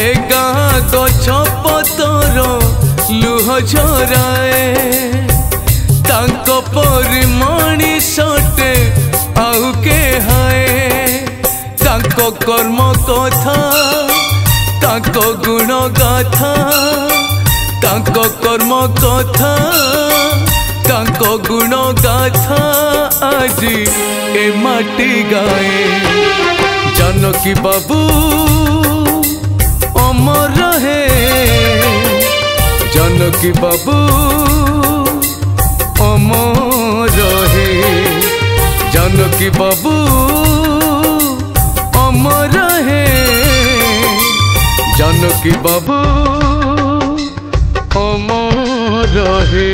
ए गाँ गछ पतर लुह झराए तांको परि मणिषटे आउ के हाय तांको कर्म कथा तांको गुण गाथा तांको कर्म कथा तांको गुण गाथा आज ए माटी गाए जानकी बाबू अमर है जानकी बाबू अमर है जानकी बाबू अमर है जानकी बाबू अमर है।